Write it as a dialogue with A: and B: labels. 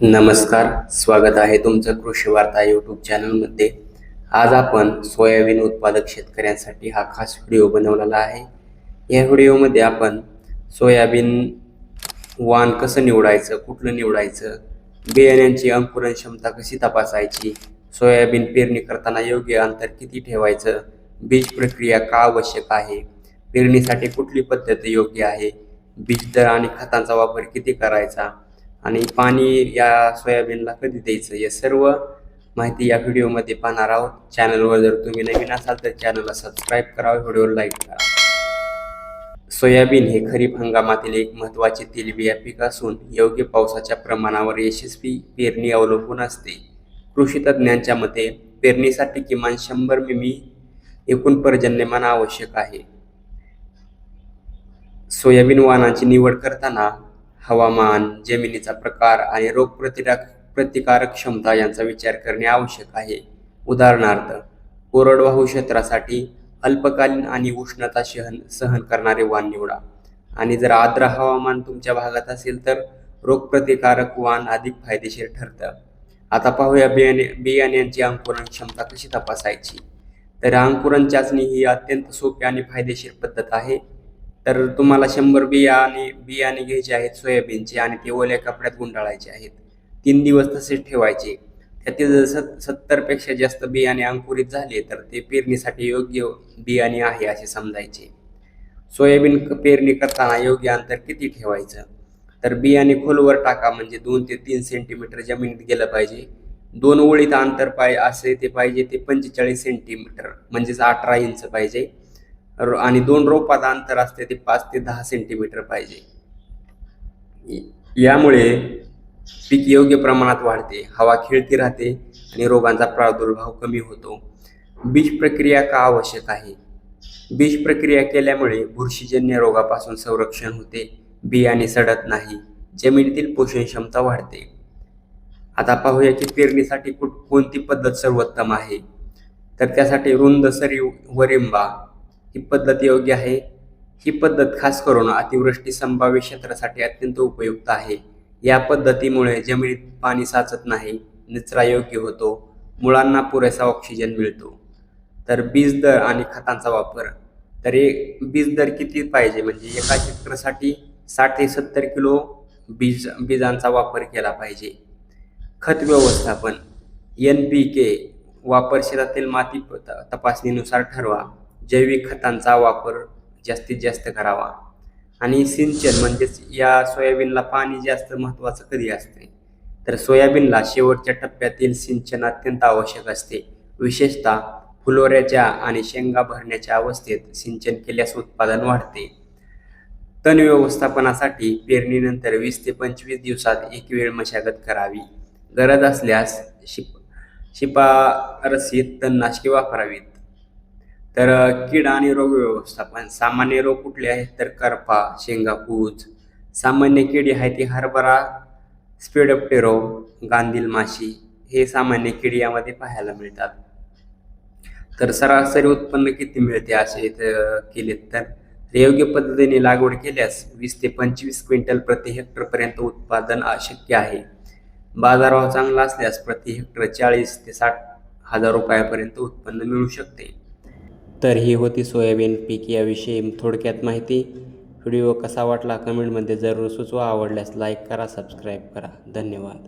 A: नमस्कार, स्वागत आहे तुमचं कृषी वार्ता यूट्यूब चॅनलमध्ये. आज आपण सोयाबीन उत्पादक शेतकऱ्यांसाठी हा खास व्हिडिओ बनवलेला आहे. या व्हिडिओमध्ये आपण सोयाबीन वाण कसं निवडायचं, कुठलं निवडायचं, बियाण्यांची अंकुरण क्षमता कशी तपासायची, सोयाबीन पेरणी करताना योग्य अंतर किती ठेवायचं, बीज प्रक्रिया का आवश्यक आहे, पेरणीसाठी कुठली पद्धत योग्य आहे, बीज दर आणि खतांचा वापर किती करायचा आणि पाणी या सोयाबीनला कधी द्यायचं, या सर्व माहिती या व्हिडिओमध्ये पाहणार आहोत. चॅनलवर जर तुम्ही नवीन असाल तर चॅनलला सबस्क्राईब करा, व्हिडिओला लाईक करा. सोयाबीन हे खरीप हंगामातील एक महत्त्वाचे तेलबिया पीक असून योग्य पावसाच्या प्रमाणावर यशस्वी पेरणी अवलंबून असते. कृषी तज्ज्ञांच्या मते पेरणीसाठी किमान 100 मिमी एकूण पर्जन्यमान आवश्यक आहे. सोयाबीन वाणाची निवड करताना हवामान, जमिनीचा प्रकार आणि प्रतिकारक क्षमता यांचा विचार करणे आवश्यक आहे. उदाहरणार्थ, कोरडवाहू क्षेत्रासाठी अल्पकालीन आणि उष्णता सहन करणारे वाण निवडा आणि जर आर्द्र हवामान तुमच्या भागात असेल तर रोगप्रतिकारक वाण अधिक फायदेशीर ठरतं. आता पाहूया बियाण्यांची अंकुरण क्षमता कशी तपासायची. तर अंकुरण चाचणी ही अत्यंत सोपी आणि फायदेशीर पद्धत आहे. तर तुम्हाला 100 बियाणे घ्यायचे आहेत सोयाबीनचे आणि ते ओल्या कपड्यात गुंडाळायचे आहेत. 3 दिवस तसेच ठेवायचे. त्यातील जर 70पेक्षा जास्त बियाणे अंकुरित झाले तर ते पेरणीसाठी योग्य बियाणे आहे असे समजायचे. सोयाबीन पेरणी करताना योग्य अंतर किती ठेवायचं. तर बियाणे खोलवर टाका, म्हणजे 2 ते 3 सेंटीमीटर जमिनीत गेलं पाहिजे. 2 ओळीत अंतर असे ते पाहिजे ते 45 सेंटीमीटर म्हणजेच 18 इंच पाहिजे आणि 2 रोपात अंतर असते ते 5 ते 10 सेंटीमीटर पाहिजे. यामुळे पीक योग्य प्रमाणात वाढते, हवा खेळती राहते आणि रोगांचा प्रादुर्भाव कमी होतो. बीज प्रक्रिया का आवश्यक आहे. बीज प्रक्रिया केल्यामुळे बुरशीजन्य रोगापासून संरक्षण होते, बियाणे सडत नाही, जमिनीतील पोषण क्षमता वाढते. आता पाहूया की पेरणीसाठी कोणती पद्धत सर्वोत्तम आहे. तर त्यासाठी रुंद सरी वरिंबा ही पद्धत योग्य आहे. ही पद्धत खास करून अतिवृष्टी संभाव्य क्षेत्रासाठी अत्यंत उपयुक्त आहे. या पद्धतीमुळे जमिनीत पाणी साचत नाही, निचरा योग्य होतो, मुळांना पुरेसा ऑक्सिजन मिळतो. तर बीज दर आणि खतांचा वापर. तर बीज दर किती पाहिजे, म्हणजे एका हेक्टरसाठी 60 ते 70 किलो बीजांचा वापर केला पाहिजे. खत व्यवस्थापन. NPK वापर शेतातील माती तपासणीनुसार ठरवा. जैविक खतांचा वापर जास्तीत जास्त करावा. आणि सिंचन म्हणजेच या सोयाबीनला पाणी जास्त महत्त्वाचं कधी असते. तर सोयाबीनला शेवटच्या टप्प्यातील सिंचन अत्यंत आवश्यक असते. विशेषतः फुलोऱ्याच्या आणि शेंगा भरण्याच्या अवस्थेत सिंचन केल्यास उत्पादन वाढते. तण व्यवस्थापनासाठी पेरणीनंतर 20 ते 25 दिवसात एक वेळ मशागत करावी. गरज असल्यास शिफारसीत तणनाशके वापरावीत. तर कीड आणि रोग व्यवस्थापन. सामान्य रोग कुठले आहेत, तर करपा, शेंगाकूज. सामान्य किडी आहे ती हरभरा स्पिडोप्टेरो, गांधील माशी हे सामान्य किडी यामध्ये पाहायला मिळतात. तर सरासरी उत्पन्न किती मिळते असे केले तर योग्य पद्धतीने लागवड केल्यास 20 ते 25 क्विंटल प्रति हेक्टर पर्यंत उत्पादन शक्य आहे. बाजारभाव चांगला असल्यास प्रति हेक्टर 40 ते 60 हजार रुपयापर्यंत उत्पन्न मिळू शकते. तर ही होती सोयाबीन पीक याविषयी थोडक्यात माहिती. व्हिडिओ कसा वाटला कमेंटमध्ये जरूर सुचवा. आवडल्यास लाईक करा, सबस्क्राईब करा. धन्यवाद.